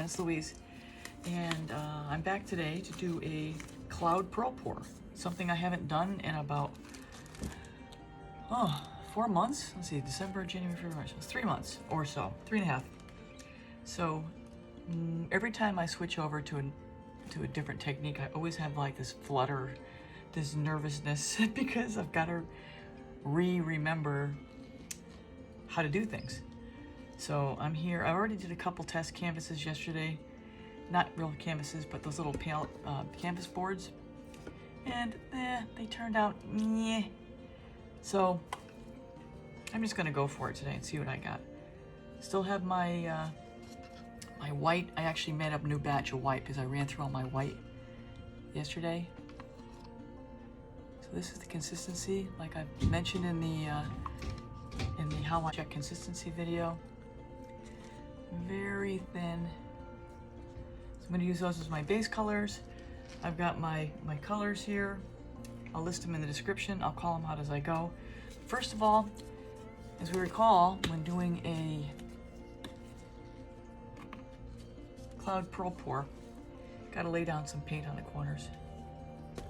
it's Louise, and I'm back today to do a cloud pearl pour, something I haven't done in about 4 months. Let's see, December, January, February, March. It's 3 months or so, 3.5. So every time I switch over to a different technique, I always have like this flutter, this nervousness because I've got to remember how to do things. So I'm here. I already did a couple test canvases yesterday. Not real canvases, but those little canvas boards. And they turned out meh. So I'm just gonna go for it today and see what I got. Still have my my white. I actually made up a new batch of white because I ran through all my white yesterday. So this is the consistency, like I mentioned in the how I check consistency video. Very thin. So I'm going to use those as my base colors. I've got my colors here. I'll list them in the description. I'll call them out as I go. First of all, as we recall, when doing a cloud pearl pour, got to lay down some paint on the corners,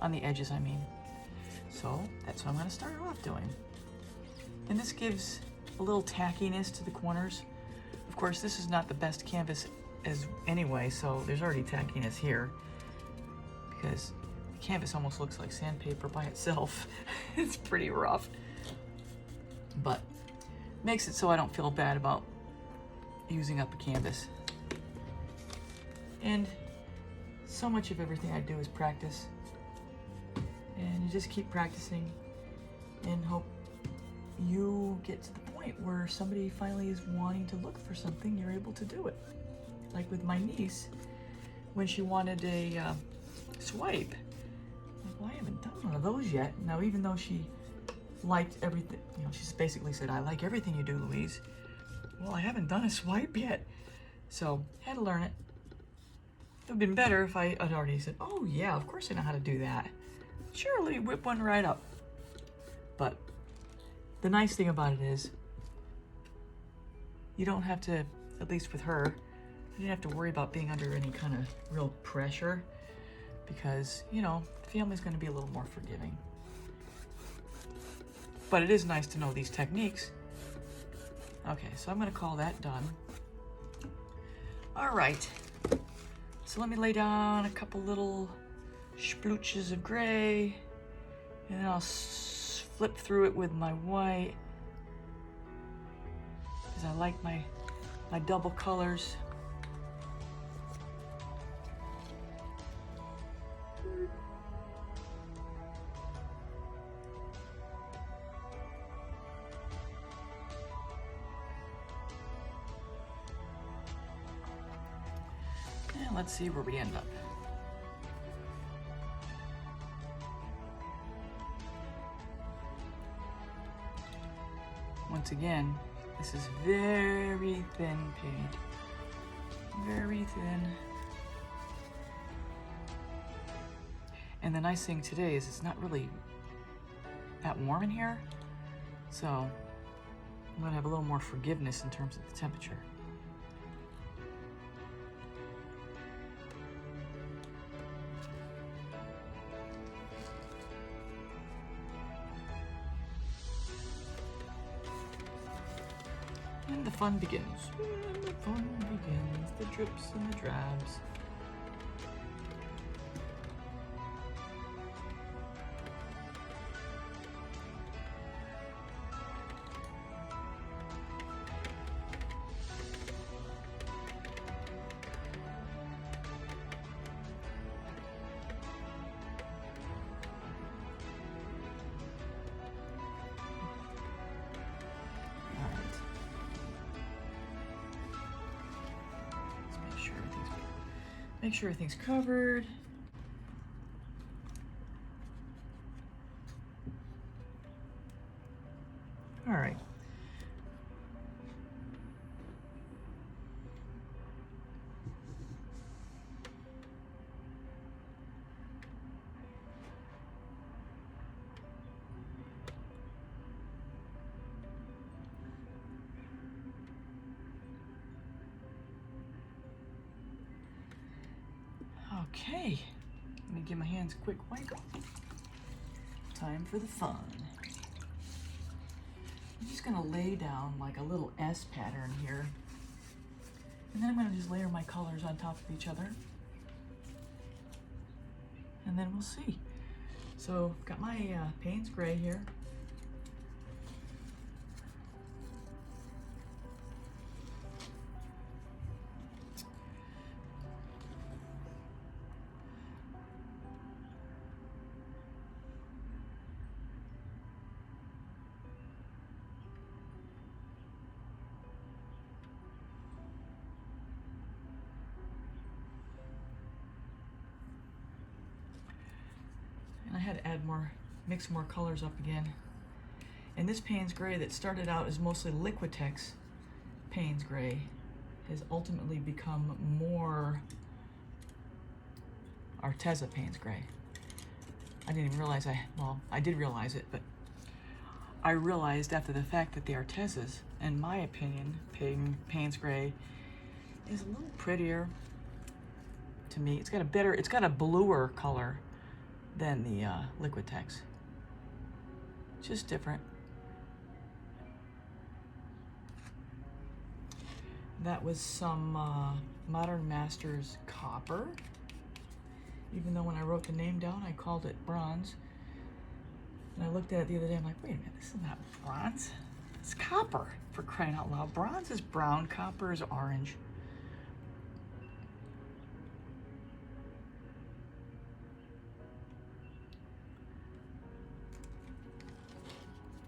on the edges I mean. So that's what I'm going to start off doing. And this gives a little tackiness to the corners. Of course, this is not the best canvas as anyway, so there's already tackiness here because the canvas almost looks like sandpaper by itself. It's pretty rough, but makes it so I don't feel bad about using up a canvas. And so much of everything I do is practice, and you just keep practicing and hope you get to the point where somebody finally is wanting to look for something, you're able to do it. Like with my niece, when she wanted a swipe, I'm like, well, I haven't done one of those yet. Now, even though she liked everything, you know, she's basically said, I like everything you do, Louise. Well, I haven't done a swipe yet. So, had to learn it. It would have been better if I had already said, oh yeah, of course I know how to do that. Sure, let me whip one right up. But the nice thing about it is, you don't have to, at least with her, I didn't have to worry about being under any kind of real pressure because, you know, the family's going to be a little more forgiving. But it is nice to know these techniques. Okay, so I'm going to call that done. All right, so let me lay down a couple little splooches of gray, and then I'll flip through it with my white because I like my double colors. And let's see where we end up. Once again, this is very thin paint. Very thin. And the nice thing today is it's not really that warm in here. So I'm gonna have a little more forgiveness in terms of the temperature. And the fun begins. And the fun begins. The drips and the drabs. Make sure everything's covered. All right. Okay, let me give my hands a quick wipe. Time for the fun. I'm just gonna lay down like a little S pattern here. And then I'm gonna just layer my colors on top of each other. And then we'll see. So I've got my Payne's Gray here. I had to add more, mix more colors up again. And this Payne's Gray that started out as mostly Liquitex Payne's Gray has ultimately become more Arteza Payne's Gray. I didn't even realize well, I did realize it, but I realized after the fact that the Artezas, in my opinion, Payne's Gray is a little prettier to me. It's got a bluer color than the Liquitex. Just different. That was some Modern Masters copper. Even though when I wrote the name down, I called it bronze. And I looked at it the other day, I'm like, wait a minute, this is not bronze. It's copper, for crying out loud. Bronze is brown, copper is orange.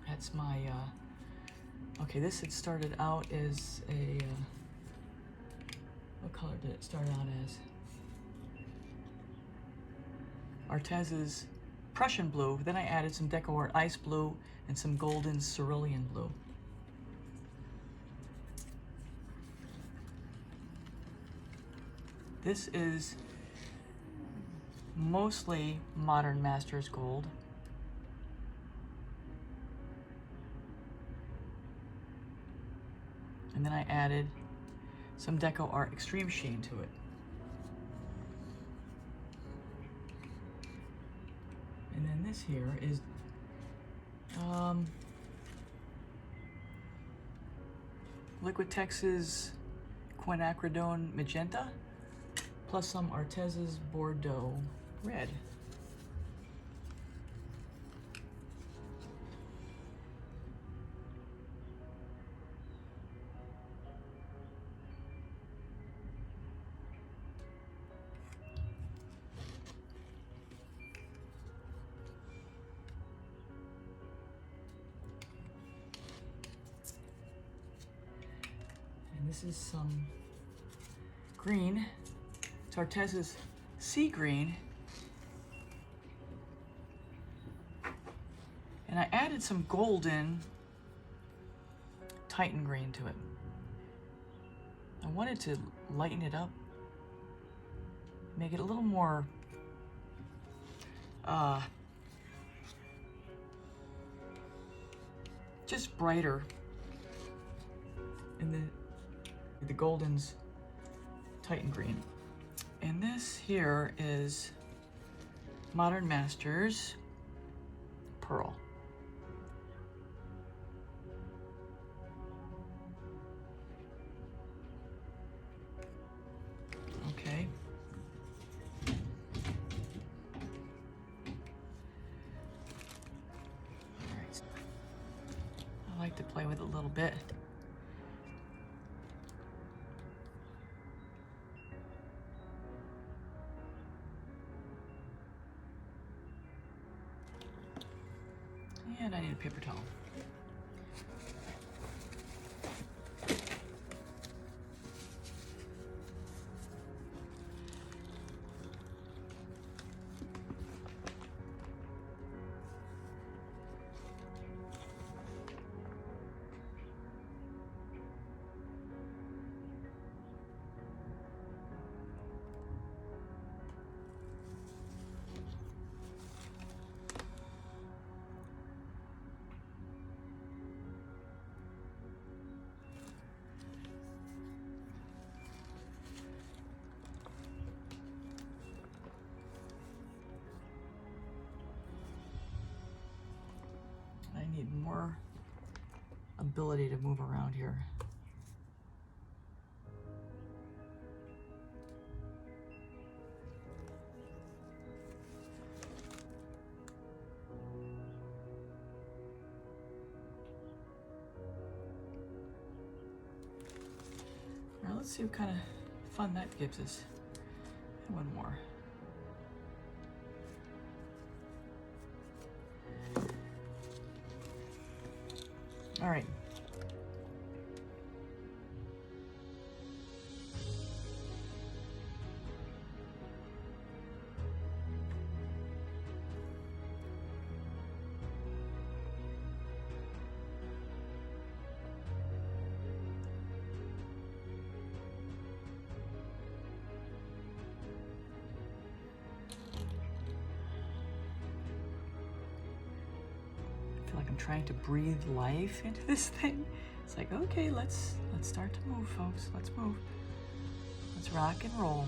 That's my, okay, this had started out as a, what color did it start out as? Arteza's Prussian blue. Then I added some DecoArt ice blue and some golden cerulean blue. This is mostly Modern Masters gold. And then I added some DecoArt Extreme Sheen to it. And then this here is Liquitex's Quinacridone Magenta plus some Arteza's Bordeaux Red. This is some green. It's Arteza's Sea Green. And I added some golden Titan green to it. I wanted to lighten it up, make it a little more just brighter. And the golden's Titan green. And this here is Modern Masters Pearl. Okay. All right. I like to play with it a little bit. And I need a paper towel. need more ability to move around here. Now let's see what kind of fun that gives us. And one more. All right. Like I'm trying to breathe life into this thing. It's like, okay, let's start to move, folks. Let's move. Let's rock and roll.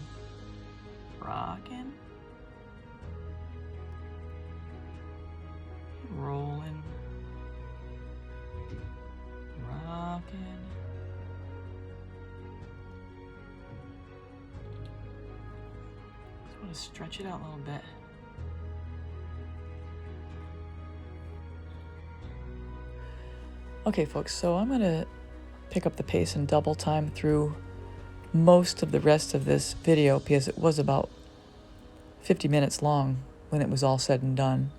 Rockin'. Rolling. Rockin'. Just want to stretch it out a little bit. Okay, folks, so I'm going to pick up the pace and double time through most of the rest of this video because it was about 50 minutes long when it was all said and done.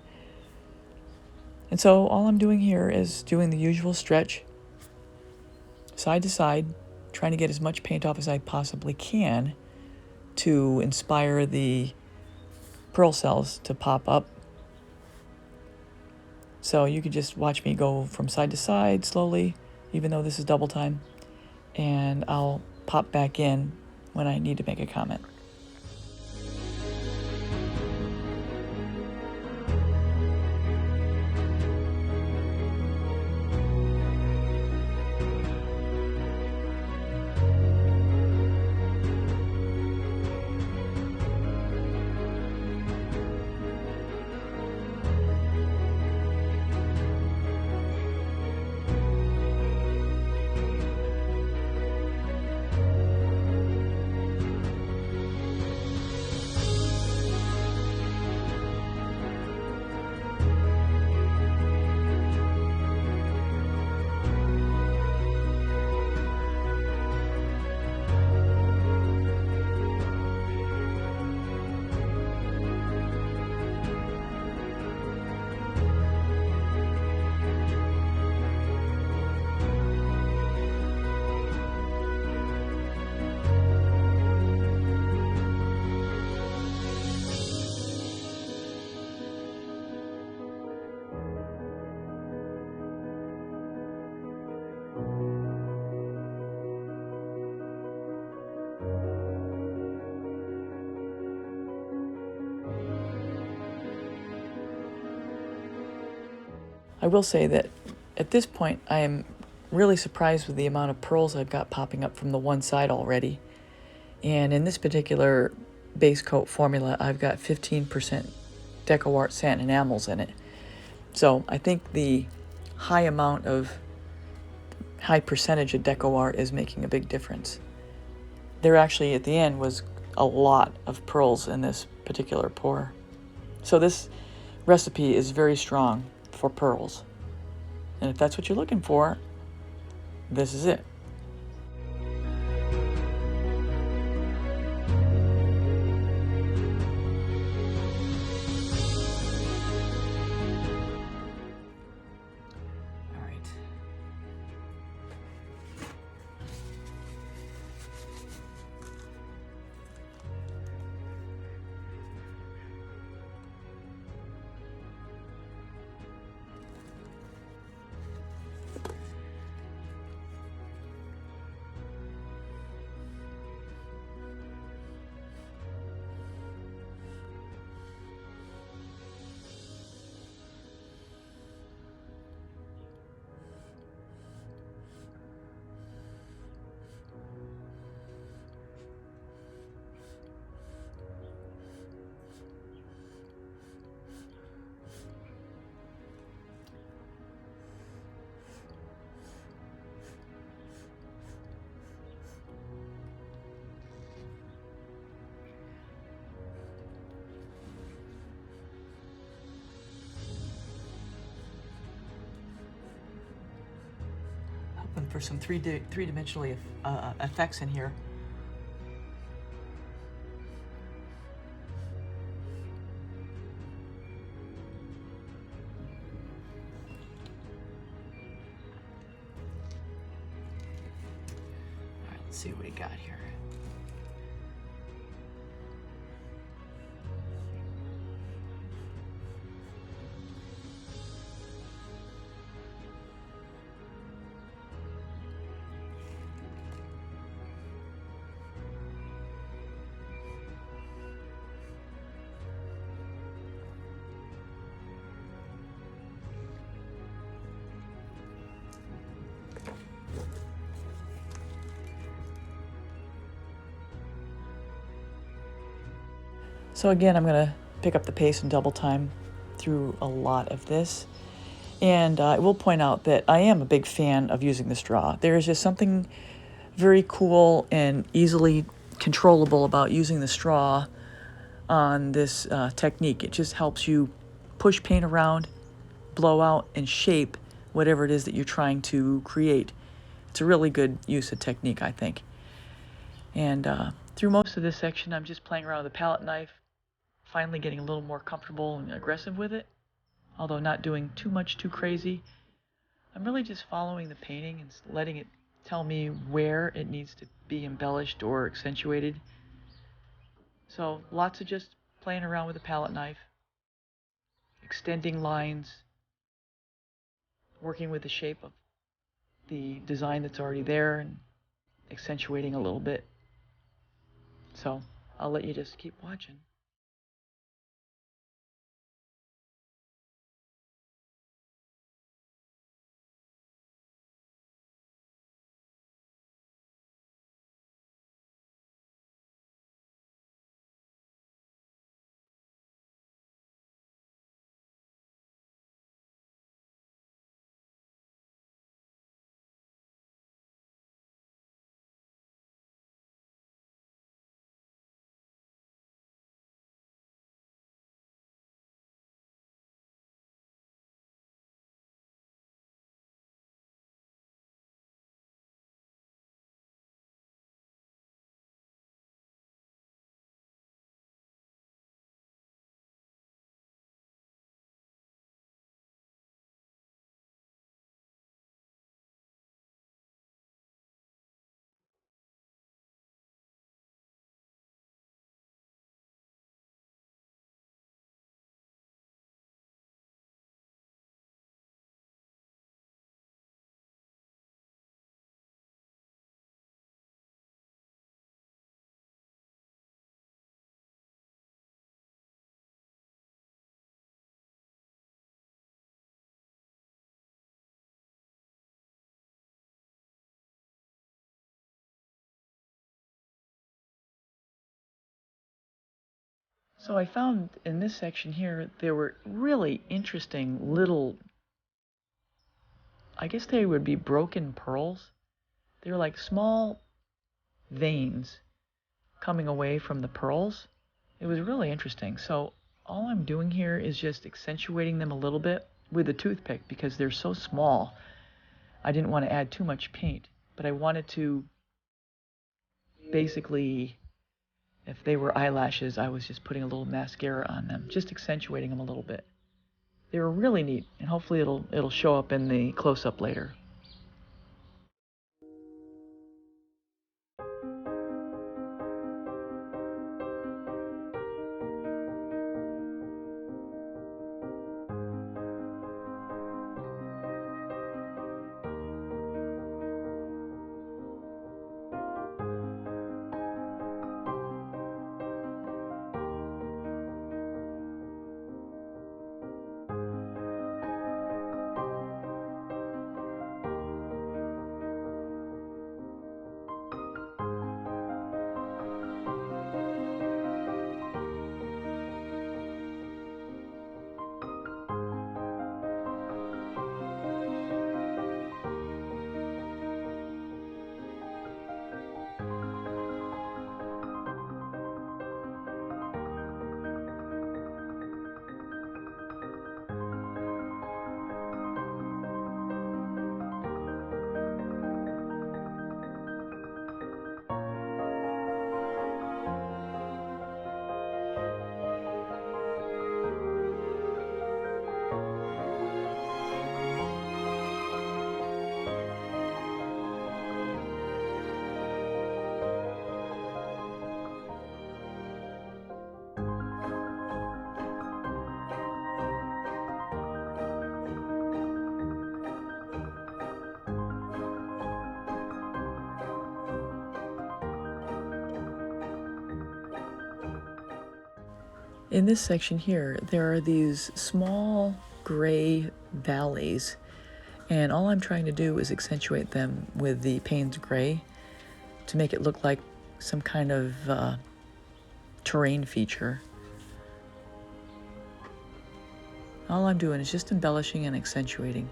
And so all I'm doing here is doing the usual stretch, side to side, trying to get as much paint off as I possibly can to inspire the pearl cells to pop up. So you could just watch me go from side to side slowly, even though this is double time, and I'll pop back in when I need to make a comment. I will say that at this point I am really surprised with the amount of pearls I've got popping up from the one side already. And in this particular base coat formula, I've got 15% DecoArt satin enamels in it. So I think the high percentage of DecoArt is making a big difference. There actually at the end was a lot of pearls in this particular pour. So this recipe is very strong for pearls. And if that's what you're looking for, this is it. hoping for some three-dimensionally effects in here. All right, let's see what we got here. So again, I'm going to pick up the pace and double time through a lot of this. And I will point out that I am a big fan of using the straw. There is just something very cool and easily controllable about using the straw on this technique. It just helps you push paint around, blow out, and shape whatever it is that you're trying to create. It's a really good use of technique, I think. And through most of this section, I'm just playing around with a palette knife, finally getting a little more comfortable and aggressive with it, although not doing too much too crazy. I'm really just following the painting and letting it tell me where it needs to be embellished or accentuated. So lots of just playing around with a palette knife, extending lines, working with the shape of the design that's already there and accentuating a little bit. So I'll let you just keep watching. So I found in this section here, there were really interesting little, I guess they would be broken pearls. They were like small veins coming away from the pearls. It was really interesting. So all I'm doing here is just accentuating them a little bit with a toothpick because they're so small. I didn't want to add too much paint, but I wanted to basically, if they were eyelashes, I was just putting a little mascara on them, just accentuating them a little bit. They were really neat, and hopefully it'll show up in the close-up later. In this section here, there are these small gray valleys, and all I'm trying to do is accentuate them with the Payne's Gray to make it look like some kind of terrain feature. All I'm doing is just embellishing and accentuating.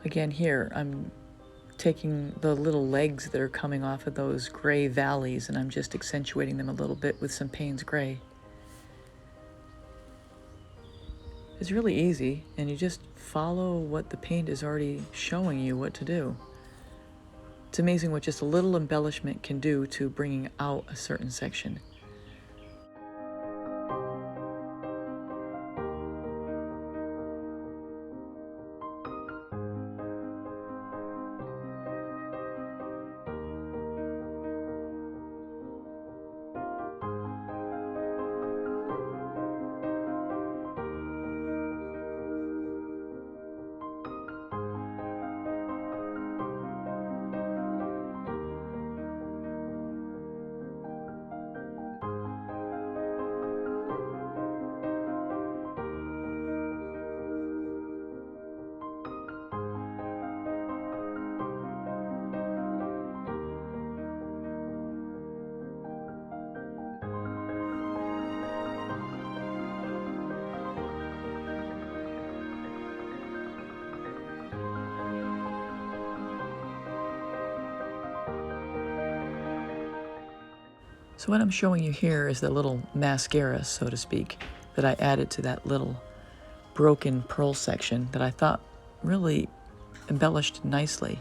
Again here, I'm taking the little legs that are coming off of those gray valleys and I'm just accentuating them a little bit with some Payne's Gray. It's really easy, and you just follow what the paint is already showing you what to do. It's amazing what just a little embellishment can do to bringing out a certain section. So what I'm showing you here is the little mascara, so to speak, that I added to that little broken pearl section that I thought really embellished nicely.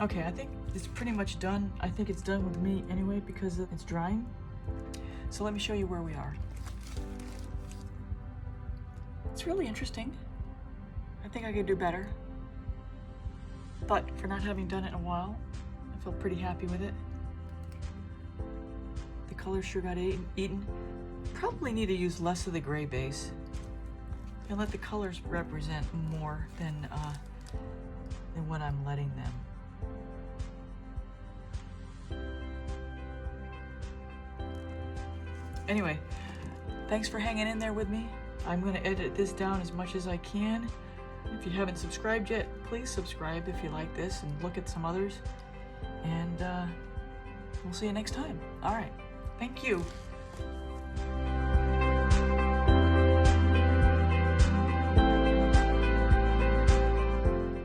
Okay, I think it's pretty much done. I think it's done with me anyway because it's drying. So let me show you where we are. It's really interesting. I think I could do better. But for not having done it in a while, I feel pretty happy with it. The color sure got eaten. Probably need to use less of the gray base and let the colors represent more than what I'm letting them. Anyway, thanks for hanging in there with me. I'm going to edit this down as much as I can. If you haven't subscribed yet, please subscribe if you like this and look at some others. And we'll see you next time. All right. Thank you.